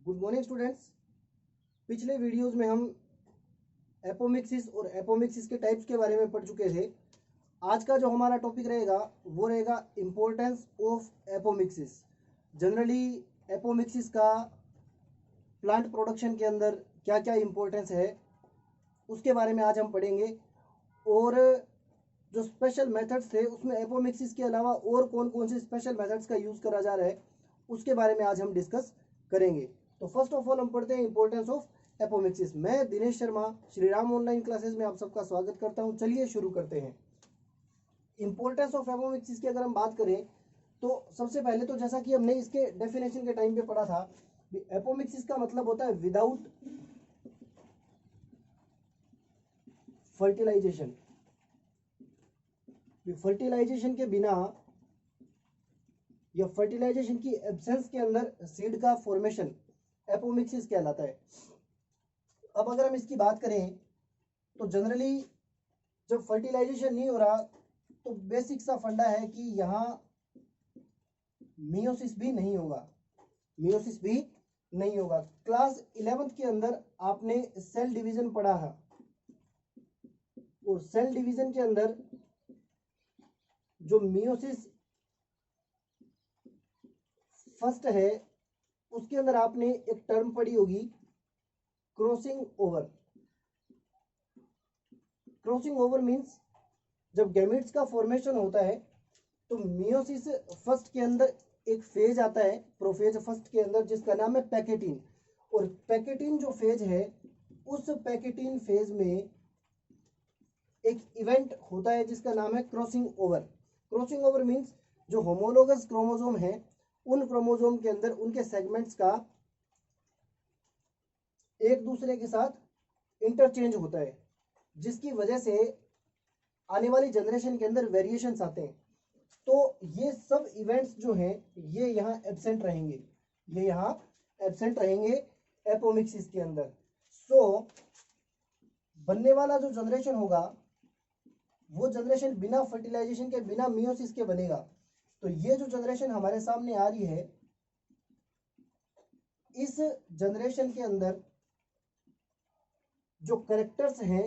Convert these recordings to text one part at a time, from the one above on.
Good morning students. पिछले videos में हम एपोमिक्सिस और एपोमिक्सिस के टाइप्स के बारे में पढ़ चुके थे। आज का जो हमारा टॉपिक रहेगा वो रहेगा importance of apomixis. Generally apomixis का प्लांट प्रोडक्शन के अंदर क्या क्या इम्पोर्टेंस है उसके बारे में आज हम पढ़ेंगे। और जो स्पेशल मेथड्स थे उसमें एपोमिक्सिस के अलावा और कौन कौन से स्पेशल मेथड्स का यूज़ करा जा रहा है उसके बारे में आज हम डिस्कस करेंगे। तो फर्स्ट ऑफ ऑल हम पढ़ते हैं इंपॉर्टेंस ऑफ एपोमिक्सिस। मैं दिनेश शर्मा श्री राम ऑनलाइन क्लासेस में आप सबका स्वागत करता हूं। चलिए शुरू करते हैं। इंपॉर्टेंस ऑफ एपोमिक्सिस की अगर हम बात करें तो सबसे पहले तो जैसा कि हमने इसके डेफिनेशन के टाइम पे पढ़ा था, एपोमिक्सिस का मतलब होता है विदाउट फर्टिलाइजेशन। फर्टिलाइजेशन के बिना या फर्टिलाइजेशन की एब्सेंस के अंदर सीड का फॉर्मेशन एपोमिक्सिस कहलाता है। अब अगर हम इसकी बात करें तो जनरली जब फर्टिलाइजेशन नहीं हो रहा तो बेसिक सा फंडा है कि यहाँ मियोसिस भी नहीं होगा, मियोसिस भी नहीं होगा। क्लास 11th के अंदर आपने सेल डिवीजन पढ़ा है और सेल डिवीजन के अंदर जो मियोसिस फर्स्ट है उसके अंदर आपने एक टर्म पढ़ी होगी crossing over. Crossing over means जब गैमेट्स का फॉर्मेशन होता है तो मियोसिस फर्स्ट के अंदर एक फेज आता है, प्रोफेज फर्स्ट के अंदर, जिसका नाम है पैकेटिन। और पैकेटिन जो फेज है उस पैकेटिन फेज में एक इवेंट होता है जिसका नाम है crossing over. Crossing over means जो होमोलोगस क्रोमोसोम है उन क्रोमोसोम के अंदर उनके सेगमेंट्स का एक दूसरे के साथ इंटरचेंज होता है, जिसकी वजह से आने वाली जनरेशन के अंदर वेरिएशंस आते हैं। तो ये सब इवेंट्स जो हैं ये यहाँ एब्सेंट रहेंगे, ये यहाँ एब्सेंट रहेंगे एपोमिक्सिस के अंदर। सो बनने वाला जो जनरेशन होगा वो जनरेशन बिना फर्टिलाइजेशन के, बिना मियोसिस के बनेगा। तो ये जो जनरेशन हमारे सामने आ रही है, इस जनरेशन के अंदर जो कैरेक्टर्स हैं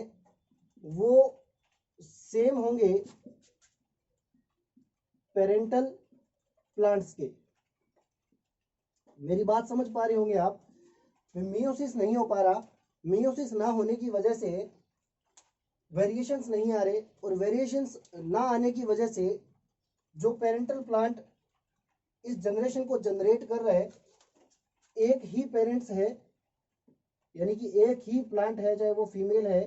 वो सेम होंगे पेरेंटल प्लांट्स के। मेरी बात समझ पा रहे होंगे आप। मियोसिस नहीं हो पा रहा, मियोसिस ना होने की वजह से वेरिएशंस नहीं आ रहे, और वेरिएशंस ना आने की वजह से जो पेरेंटल प्लांट इस जनरेशन को जनरेट कर रहा है, एक ही पेरेंट्स है, यानी कि एक ही प्लांट है, चाहे वो फीमेल है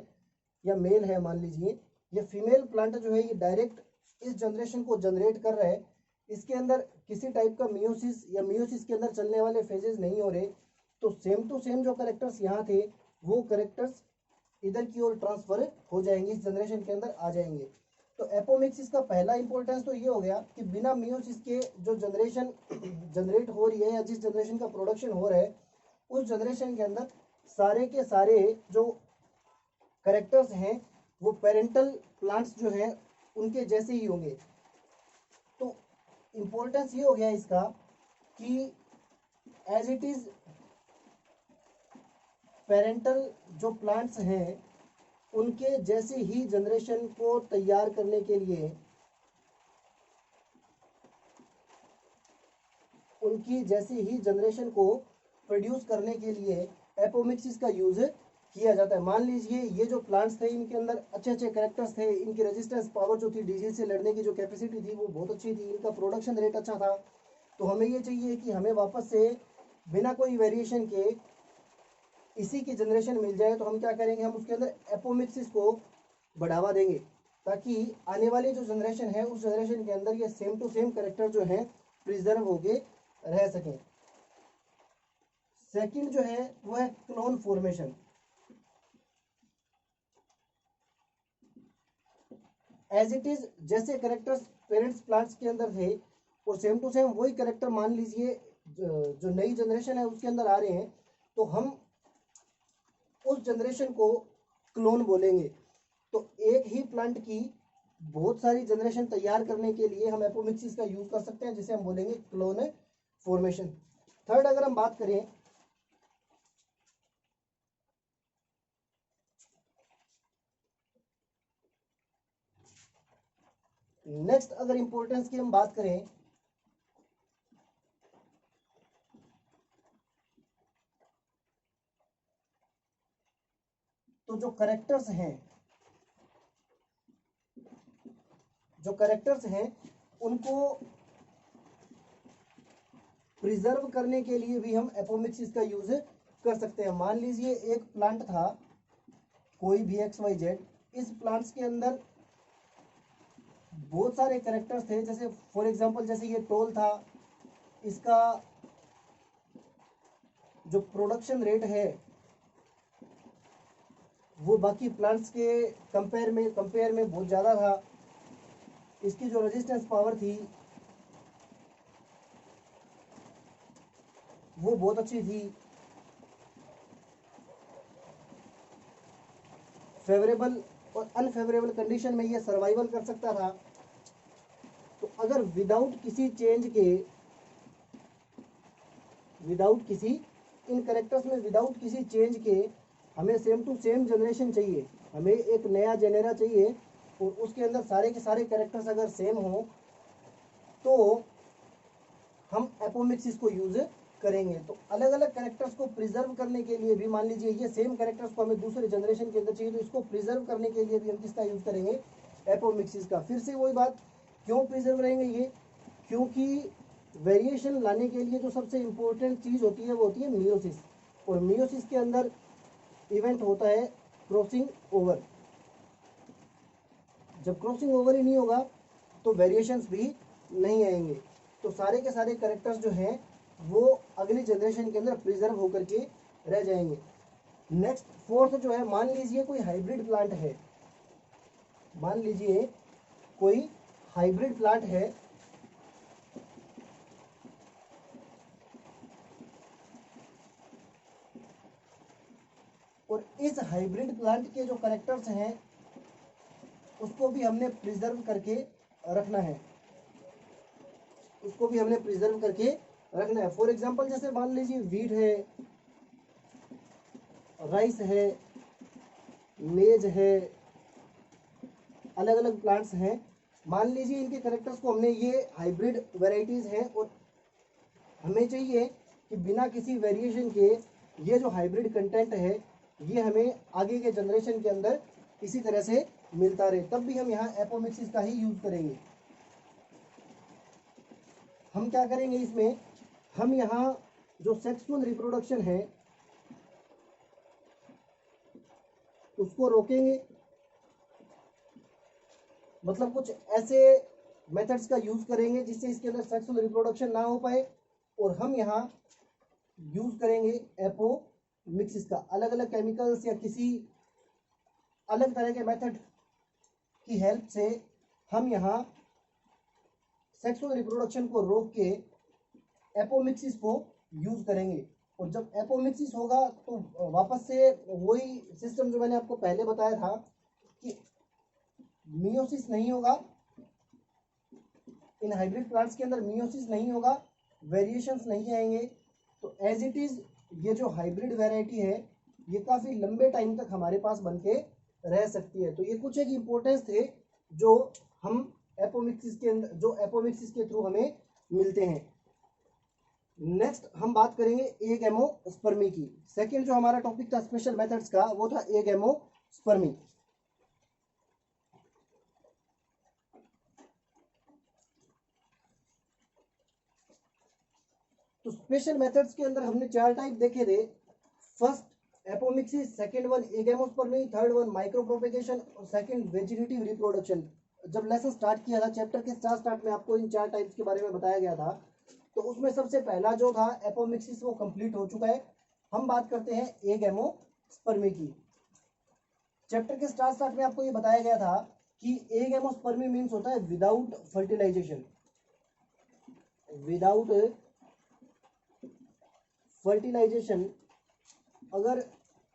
या मेल है। मान लीजिए ये फीमेल प्लांट जो है ये डायरेक्ट इस जनरेशन को जनरेट कर रहा है, इसके अंदर किसी टाइप का मियोसिस या मियोसिस के अंदर चलने वाले फेजेस नहीं हो रहे। तो सेम टू सेम जो कैरेक्टर्स यहाँ थे वो कैरेक्टर्स इधर की ओर ट्रांसफर हो जाएंगे, इस जनरेशन के अंदर आ जाएंगे। तो एपोमिक्सिस का पहला इंपॉर्टेंस तो ये हो गया कि बिना मियोसिस के जो जनरेशन जनरेट हो रही है या जिस जनरेशन का प्रोडक्शन हो रहा है उस जनरेशन के अंदर सारे के सारे जो कैरेक्टर्स हैं वो पेरेंटल प्लांट्स जो हैं उनके जैसे ही होंगे। तो इंपॉर्टेंस ये हो गया इसका कि एज इट इज पेरेंटल जो प्लांट्स हैं उनके जैसे ही जनरेशन को तैयार करने के लिए, उनकी जैसी ही जनरेशन को प्रोड्यूस करने के लिए एपोमिक्सिस का यूज किया जाता है। मान लीजिए ये जो प्लांट्स थे इनके अंदर अच्छे अच्छे कैरेक्टर्स थे, इनकी रेजिस्टेंस पावर जो थी, डिजीज से लड़ने की जो कैपेसिटी थी वो बहुत अच्छी थी, इनका प्रोडक्शन रेट अच्छा था। तो हमें ये चाहिए कि हमें वापस से बिना कोई वेरिएशन के इसी की जनरेशन मिल जाए। तो हम क्या करेंगे, हम उसके अंदर एपोमिक्सिस को बढ़ावा देंगे ताकि आने वाली जो जनरेशन है उस जनरेशन के अंदर ये सेम टू सेम कैरेक्टर जो है प्रिजर्व होके रह सकें। सेकंड जो है वो है clone formation. As it is जैसे कैरेक्टर्स पेरेंट्स प्लांट्स के अंदर थे और सेम टू सेम वही कैरेक्टर मान लीजिए जो नई जनरेशन है उसके अंदर आ रहे हैं, तो हम उस जनरेशन को क्लोन बोलेंगे। तो एक ही प्लांट की बहुत सारी जनरेशन तैयार करने के लिए हम एपोमिक्सिस का यूज कर सकते हैं, जिसे हम बोलेंगे क्लोन फॉर्मेशन। थर्ड अगर हम बात करें नेक्स्ट अगर इंपॉर्टेंस की हम बात करें तो जो करेक्टर्स हैं उनको प्रिजर्व करने के लिए भी हम एपोमिक्सिस का यूज कर सकते हैं। मान लीजिए एक प्लांट था, कोई भी XYZ, इस प्लांट्स के अंदर बहुत सारे करेक्टर्स थे, जैसे फॉर एग्जांपल जैसे ये टोल था, इसका जो प्रोडक्शन रेट है वो बाकी प्लांट्स के कंपेयर में बहुत ज़्यादा था। इसकी जो रेजिस्टेंस पावर थी वो बहुत अच्छी थी। फेवरेबल और अनफेवरेबल कंडीशन में ये सर्वाइवल कर सकता था। तो अगर इन करेक्टर्स में विदाउट किसी चेंज के हमें सेम टू सेम जनरेशन चाहिए, हमें एक नया जेनेरा चाहिए और उसके अंदर सारे के सारे करेक्टर्स अगर सेम हो तो हम एपोमिक्सिस को यूज करेंगे। तो अलग अलग कैरेक्टर्स को प्रिजर्व करने के लिए भी, मान लीजिए ये सेम कैरेक्टर्स को हमें दूसरे जनरेशन के अंदर चाहिए, तो इसको प्रिजर्व करने के लिए भी हम किसका यूज करेंगे, एपोमिक्सिस का। फिर से वही बात, क्यों प्रिजर्व रहेंगे ये, क्योंकि वेरिएशन लाने के लिए जो सबसे इंपॉर्टेंट चीज होती है वो होती है मियोसिस, और मियोसिस के अंदर इवेंट होता है क्रॉसिंग ओवर। जब क्रॉसिंग ओवर ही नहीं होगा तो वेरिएशंस भी नहीं आएंगे, तो सारे के सारे कैरेक्टर्स जो हैं वो अगली जनरेशन के अंदर प्रिजर्व होकर के रह जाएंगे। नेक्स्ट फोर्थ जो है, मान लीजिए कोई हाइब्रिड प्लांट है, मान लीजिए कोई हाइब्रिड प्लांट है, और इस हाइब्रिड प्लांट के जो कैरेक्टर्स हैं उसको भी हमने प्रिजर्व करके रखना है, उसको भी हमने प्रिजर्व करके रखना है। फॉर एग्जांपल जैसे मान लीजिए वीट है, राइस है, मेज है, अलग अलग प्लांट्स हैं। मान लीजिए इनके कैरेक्टर्स को हमने, ये हाइब्रिड वैरायटीज हैं और हमें चाहिए कि बिना किसी वेरिएशन के ये जो हाइब्रिड कंटेंट है ये हमें आगे के जनरेशन के अंदर इसी तरह से मिलता रहे, तब भी हम यहाँ एपोमिक्सिस का ही यूज करेंगे। हम क्या करेंगे इसमें, हम यहाँ जो सेक्सुअल रिप्रोडक्शन है उसको रोकेंगे, मतलब कुछ ऐसे मेथड्स का यूज करेंगे जिससे इसके अंदर सेक्सुअल रिप्रोडक्शन ना हो पाए, और हम यहाँ यूज करेंगे एपोमिक्सिस का। अलग अलग केमिकल्स या किसी अलग तरह के मेथड की हेल्प से हम यहाँ सेक्सुअल रिप्रोडक्शन को रोक के एपोमिक्सिस को यूज करेंगे। और जब एपोमिक्सिस होगा तो वापस से वही सिस्टम जो मैंने आपको पहले बताया था कि मियोसिस नहीं होगा, इन हाइब्रिड प्लांट्स के अंदर मियोसिस नहीं होगा, वेरिएशंस नहीं आएंगे। तो एज इट इज ये जो हाइब्रिड वैरायटी है ये काफ़ी लंबे टाइम तक हमारे पास बन के रह सकती है। तो ये कुछ एक इम्पोर्टेंस थे जो हम एपोमिक्सिस के अंदर, जो एपोमिक्सिस के थ्रू हमें मिलते हैं। नेक्स्ट हम बात करेंगे एगेमोस्पर्मी की। सेकंड जो हमारा टॉपिक था स्पेशल मेथड्स का वो था एगेमोस्पर्मी। तो स्पेशल मेथड्स के अंदर हमने 4 टाइप देखे थे। First apomixis, second one एगेमोस्पर्मी, third one micro propagation और सेकंड वेजिटेटिव रिप्रोडक्शन। जब लेसन स्टार्ट किया था चैप्टर के स्टार्ट में आपको इन 4 टाइप्स के बारे में बताया गया था, तो उसमें सबसे पहला जो था एपोमिक्सिस वो कंप्लीट हो चुका है। हम बात करते हैं एगेमोस्पर्मी की। चैप्टर के स्टार्ट में आपको ये बताया गया था कि एगेमोस्पर्मी मीन्स होता है विदाउट फर्टिलाइजेशन। विदाउट फर्टिलाइजेशन अगर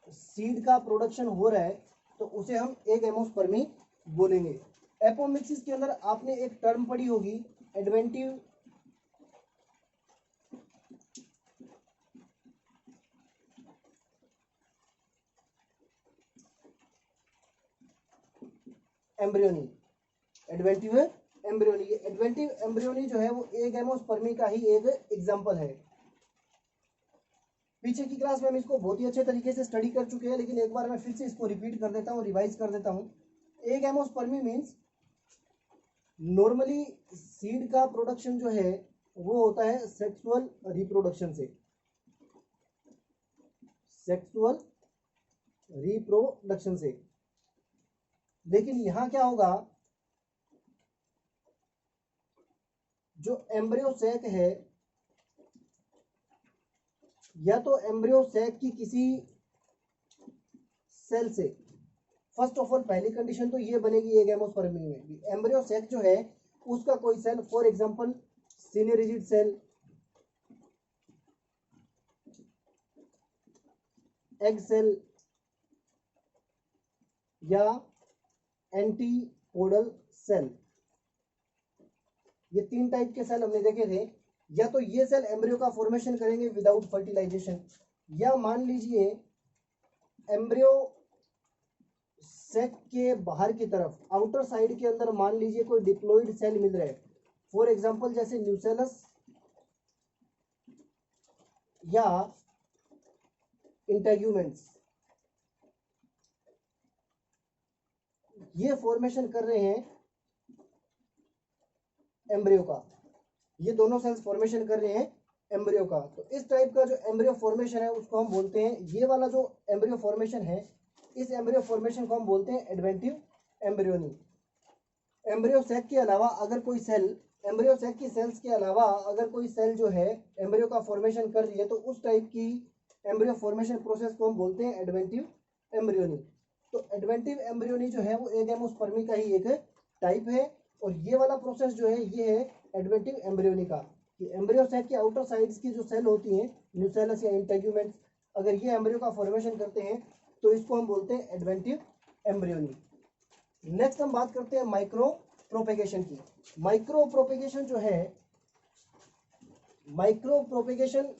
सीड का प्रोडक्शन हो रहा है तो उसे हम एगेमोस्पर्मी बोलेंगे। एपोमिक्सिस के अंदर आपने एक टर्म पढ़ी होगी, एडवेंटिव एम्ब्रियोनी। एडवेंटिव एम्ब्रियोनी, ये एडवेंटिव एम्ब्रियोनी जो है वो एगैमोस्पर्मी का ही एक एग्जांपल है। पीछे की क्लास में हम इसको बहुत ही अच्छे तरीके से स्टडी कर चुके हैं, लेकिन एक बार मैं फिर से इसको रिपीट कर देता हूँ, रिवाइज कर देता हूँ। एगैमोस्पर्मी मीन्स नॉर्मली सीड का प्रोडक्शन जो है वो होता है सेक्सुअल रिप्रोडक्शन से, सेक्सुअल रिप्रोडक्शन से। लेकिन यहां क्या होगा, जो एम्ब्रियो सैक है या तो एम्ब्रियो सैक की किसी सेल से, फर्स्ट ऑफ ऑल पहली कंडीशन तो ये बनेगी एगैमोस्पर्मी में, एम्ब्रियो सैक जो है उसका कोई cell, for example synergid cell, egg cell या एंटीपोडल सेल, ये तीन टाइप के सेल हमने देखे थे। या तो ये सेल एम्ब्रियो का फॉर्मेशन करेंगे विदाउट फर्टिलाइजेशन, या मान लीजिए एम्ब्रियो सेक के बाहर की तरफ, आउटर साइड के अंदर मान लीजिए कोई डिप्लॉइड सेल मिल रहे हैं, फॉर एग्जांपल जैसे न्यूसेलस या इंटेग्यूमेंट्स, ये फॉर्मेशन कर रहे हैं एम्ब्रियो का, ये दोनों सेल्स फॉर्मेशन कर रहे हैं एम्ब्रियो का। तो इस टाइप का जो एम्ब्रियो फॉर्मेशन है उसको हम बोलते हैं, ये वाला जो एम्ब्रियो फॉर्मेशन है, इस एम्ब्रियो फॉर्मेशन को हम बोलते हैं एडवेंटिव एम्ब्रियोनी। एम्ब्रियो सैक के अलावा अगर कोई सेल, एम्ब्रियो सैक की सेल्स के अलावा अगर कोई सेल जो है एम्ब्रियो का फॉर्मेशन कर रही है, तो उस टाइप की एम्ब्रियो फॉर्मेशन प्रोसेस को हम बोलते हैं एडवेंटिव एम्ब्रियोनी। तो एडवेंटिव एम्ब्रियोनी जो है वो एगैमोस्पर्मी का ही एक टाइप है, और ये वाला प्रोसेस जो है ये है एडवेंटिव एम्ब्रियोनी का, कि एम्ब्रियो सैक की आउटर साइड्स की जो सेल होती हैं न्यूसेलस या इंटेग्यूमेंट्स, अगर ये एम्ब्रियो का फॉर्मेशन करते हैं तो इसको हम बोलते हैं एडवेंटिव एम्ब्रियोनी। नेक्स्ट हम बात करते हैं माइक्रो प्रोपेगेशन की। माइक्रो प्रोपेगेशन जो है, माइक्रो प्रोपेगेशन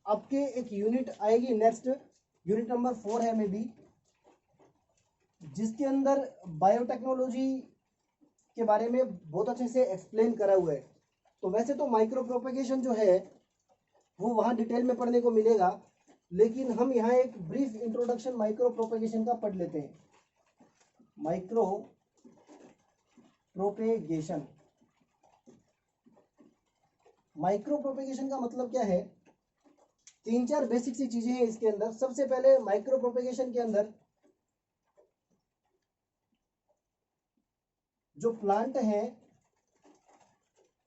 आपके एक यूनिट आएगी, नेक्स्ट यूनिट नंबर 4 है मे बी, जिसके अंदर बायोटेक्नोलॉजी के बारे में बहुत अच्छे से एक्सप्लेन करा हुआ है। तो वैसे तो माइक्रो प्रोपेगेशन जो है वो वहाँ डिटेल में पढ़ने को मिलेगा, लेकिन हम यहाँ एक ब्रीफ इंट्रोडक्शन माइक्रो प्रोपेगेशन का पढ़ लेते हैं। माइक्रो प्रोपेगेशन, माइक्रो प्रोपेगेशन का मतलब क्या है, तीन चार बेसिक सी चीजें हैं इसके अंदर। सबसे पहले माइक्रो प्रोपेगेशन के अंदर जो प्लांट है,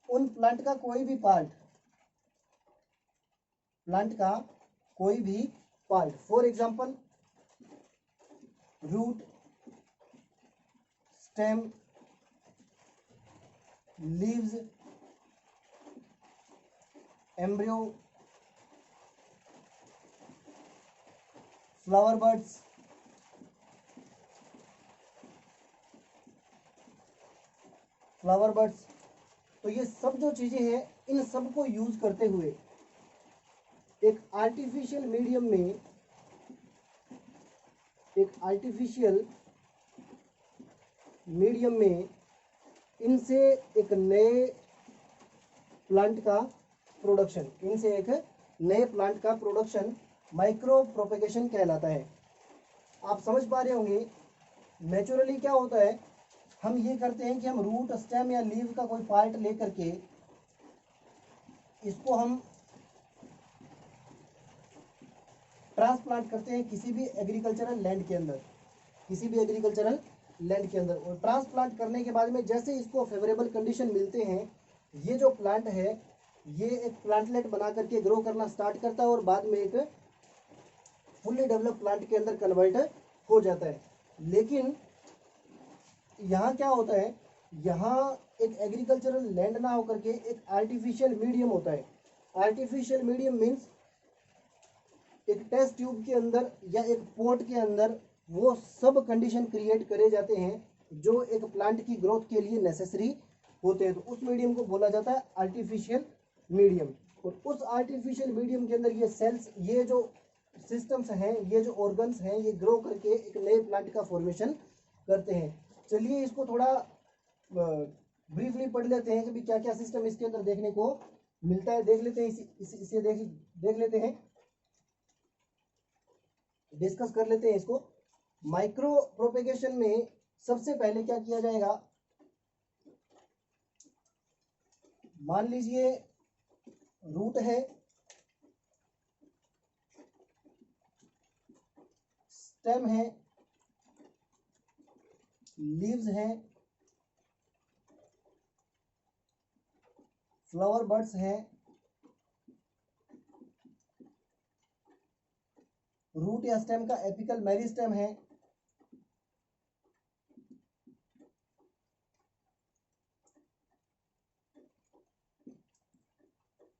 उन प्लांट का कोई भी पार्ट, प्लांट का कोई भी part, for example root, stem, leaves, embryo, flower buds, flower buds, तो ये सब जो चीजें हैं इन सब को यूज करते हुए एक आर्टिफिशियल मीडियम में, एक आर्टिफिशियल मीडियम में इनसे एक नए प्लांट का प्रोडक्शन, इनसे एक नए प्लांट का प्रोडक्शन माइक्रो प्रोपेगेशन कहलाता है। आप समझ पा रहे होंगे, नेचुरली क्या होता है, हम ये करते हैं कि हम रूट, स्टेम या लीव का कोई पार्ट लेकर के इसको हम ट्रांसप्लांट करते हैं किसी भी एग्रीकल्चरल लैंड के अंदर, किसी भी एग्रीकल्चरल लैंड के अंदर, और ट्रांसप्लांट करने के बाद में जैसे इसको फेवरेबल कंडीशन मिलते हैं, ये जो प्लांट है ये एक प्लांटलेट बना करके ग्रो करना स्टार्ट करता है और बाद में एक फुल्ली डेवलप प्लांट के अंदर कन्वर्ट हो जाता है। लेकिन यहाँ क्या होता है, यहाँ एक एग्रीकल्चरल लैंड ना होकर के एक आर्टिफिशियल मीडियम होता है। आर्टिफिशियल मीडियम मीन्स एक टेस्ट ट्यूब के अंदर या एक पोट के अंदर वो सब कंडीशन क्रिएट करे जाते हैं जो एक प्लांट की ग्रोथ के लिए नेसेसरी होते हैं, तो उस मीडियम को बोला जाता है आर्टिफिशियल मीडियम। और उस आर्टिफिशियल मीडियम के अंदर ये सेल्स, ये जो सिस्टम्स हैं, ये जो ऑर्गन्स हैं, ये ग्रो करके एक नए प्लांट का फॉर्मेशन करते हैं। चलिए इसको थोड़ा ब्रीफली पढ़ लेते हैं कि भी क्या क्या सिस्टम इसके अंदर देखने को मिलता है। देख लेते हैं, इसे देख लेते हैं, डिस्कस कर लेते हैं इसको। माइक्रो प्रोपेगेशन में सबसे पहले क्या किया जाएगा, मान लीजिए रूट है, स्टेम है, लीव्स हैं, फ्लावर बड्स हैं, रूट या स्टेम का एपिकल मेरिस्टेम है,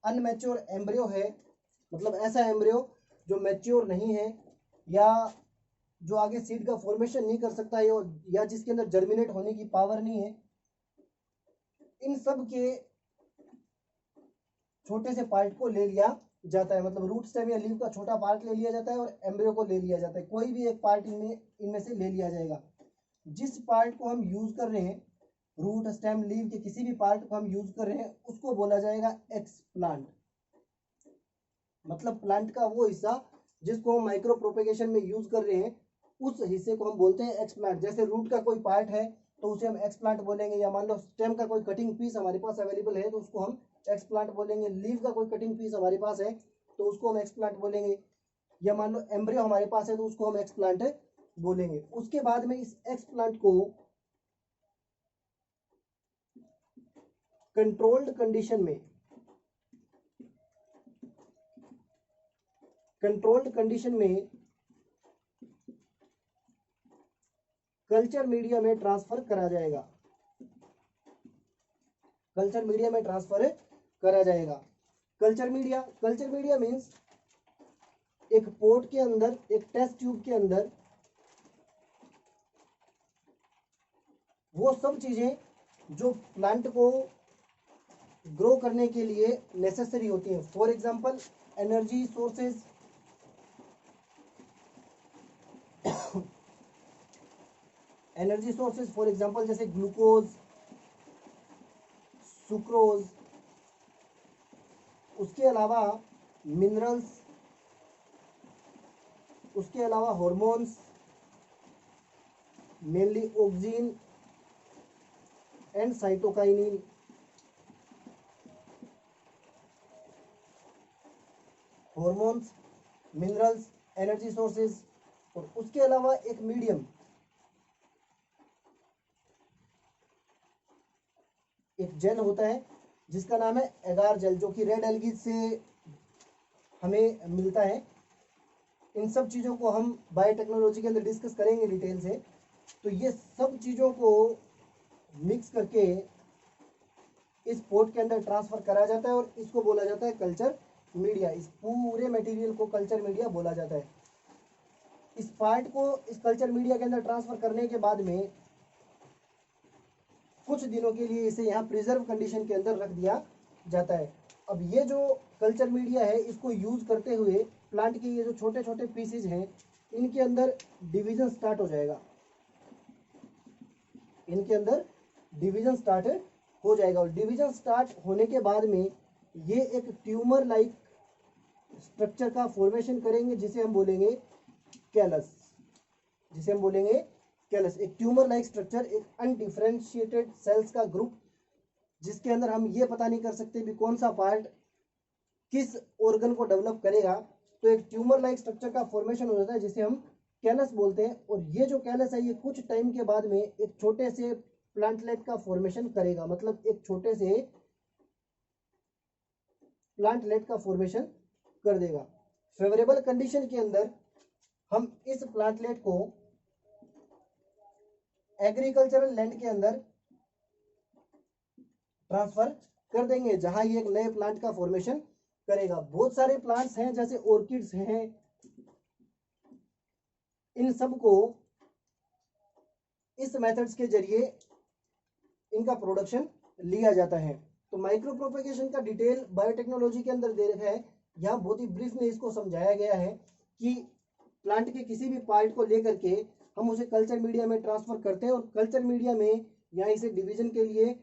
अनमैच्योर एम्ब्रियो है, मतलब ऐसा एम्ब्रियो जो मैच्योर नहीं है या जो आगे सीड का फॉर्मेशन नहीं कर सकता है या जिसके अंदर जर्मिनेट होने की पावर नहीं है। इन सब के छोटे से पार्ट को ले लिया जाता है, मतलब रूट स्टेम या लीव का छोटा पार्ट ले लिया जाता है और एम्ब्रियो को ले लिया जाता है। कोई भी एक पार्ट इनमें से ले लिया जाएगा। जिस पार्ट को हम यूज कर रहे हैं, रूट स्टेम लीव के किसी भी पार्ट को हम यूज कर रहे हैं, उसको बोला जाएगा एक्सप्लांट। मतलब प्लांट का वो हिस्सा जिसको हम माइक्रो प्रोपेगेशन में यूज कर रहे हैं, उस हिस्से को हम बोलते हैं एक्सप्लांट। जैसे रूट का कोई पार्ट है तो उसे हम एक्सप्लांट बोलेंगे, या मान लो स्टेम का कोई कटिंग पीस हमारे पास अवेलेबल है तो उसको हम एक्सप्लांट बोलेंगे। लीव का कोई कटिंग पीस हमारे पास है तो उसको हम एक्सप्लांट बोलेंगे, या मान लो एम्ब्रियो हमारे पास है तो उसको हम एक्सप्लांट बोलेंगे। उसके बाद में इस एक्सप्लांट को कंट्रोल्ड कंडीशन में कल्चर मीडिया में ट्रांसफर करा जाएगा। कल्चर मीडिया मीन्स एक पोर्ट के अंदर, एक टेस्ट ट्यूब के अंदर वो सब चीजें जो प्लांट को ग्रो करने के लिए नेसेसरी होती हैं। For example energy sources, for example जैसे ग्लूकोज, सुक्रोज, उसके अलावा मिनरल्स, उसके अलावा hormones, mainly oxygen and cytokinin, hormones, minerals, energy sources, और उसके अलावा एक मीडियम, एक जेल होता है जिसका नाम है एगार जेल, जो कि रेड एल्गी से हमें मिलता है। इन सब चीज़ों को हम बायोटेक्नोलॉजी के अंदर डिस्कस करेंगे डिटेल से। तो ये सब चीज़ों को मिक्स करके इस पोर्ट के अंदर ट्रांसफर करा जाता है और इसको बोला जाता है कल्चर मीडिया। इस पूरे मटेरियल को कल्चर मीडिया बोला जाता है। इस पार्ट को इस कल्चर मीडिया के अंदर ट्रांसफर करने के बाद में कुछ दिनों के लिए इसे यहाँ प्रिजर्व कंडीशन के अंदर रख दिया जाता है। अब ये जो कल्चर मीडिया है, इसको यूज करते हुए प्लांट के ये जो छोटे छोटे पीसेज हैं, इनके अंदर डिवीजन स्टार्ट हो जाएगा। और डिवीजन स्टार्ट होने के बाद में ये एक ट्यूमर लाइक स्ट्रक्चर का फॉर्मेशन करेंगे जिसे हम बोलेंगे कैलस। एक ट्यूमर लाइक स्ट्रक्चर, एक अनडिफरेंशिएटेड सेल्स का ग्रुप, जिसके अंदर हम ये पता नहीं कर सकते भी कौन सा पार्ट किस ऑर्गन को डेवलप करेगा। तो एक ट्यूमर लाइक स्ट्रक्चर का फॉर्मेशन हो जाता है जिसे हम कैलस बोलते हैं। और ये जो कैलस है, ये कुछ टाइम के बाद में एक छोटे से प्लांटलेट का फॉर्मेशन करेगा, मतलब एक छोटे से प्लांटलेट का फॉर्मेशन कर देगा। फेवरेबल कंडीशन के अंदर हम इस प्लांटलेट को एग्रीकल्चरल लैंड के अंदर ट्रांसफर कर देंगे, जहां ये एक नए प्लांट का फॉर्मेशन करेगा। बहुत सारे प्लांट्स हैं जैसे ऑर्किड्स हैं, इन सब को इस मेथड्स के जरिए इनका प्रोडक्शन लिया जाता है। तो माइक्रो प्रोपेगेशन का डिटेल बायोटेक्नोलॉजी के अंदर दे रखा है। यहाँ बहुत ही ब्रीफ में इसको समझाया गया है कि प्लांट के किसी भी पार्ट को लेकर के हम उसे कल्चर मीडिया में ट्रांसफर करते हैं और कल्चर मीडिया में यहाँ इसे डिवीजन के लिए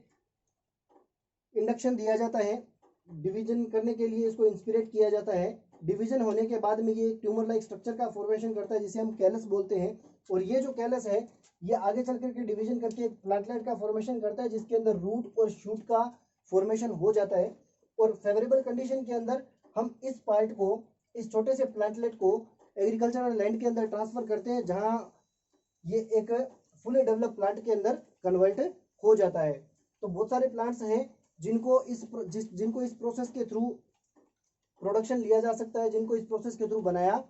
इंडक्शन दिया जाता है, डिवीजन करने के लिए इसको इंस्पिरेट किया जाता है। डिवीजन होने के बाद में ये ट्यूमर लाइक स्ट्रक्चर का फॉर्मेशन करता है जिसे हम कैलस बोलते हैं। और ये जो कैलस है ये आगे चल करके डिवीजन करके एक प्लांटलेट का फॉर्मेशन करता है जिसके अंदर रूट और शूट का फॉर्मेशन हो जाता है। और फेवरेबल कंडीशन के अंदर हम इस पार्ट को, इस छोटे से प्लांटलेट को एग्रीकल्चरल लैंड के अंदर ट्रांसफर करते हैं जहाँ ये एक फुली डेवलप प्लांट के अंदर कन्वर्ट हो जाता है। तो बहुत सारे प्लांट्स हैं जिनको इस प्रोसेस के थ्रू प्रोडक्शन लिया जा सकता है, जिनको इस प्रोसेस के थ्रू बनाया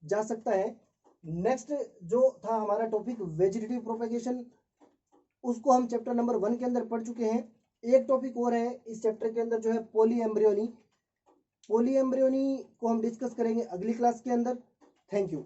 जा सकता है। नेक्स्ट जो था हमारा टॉपिक वेजिटेटिव प्रोपेगेशन, उसको हम चैप्टर नंबर 1 के अंदर पढ़ चुके हैं। एक टॉपिक और है इस चैप्टर के अंदर जो है पॉली एम्ब्रियोनी को हम डिस्कस करेंगे अगली क्लास के अंदर। Thank you.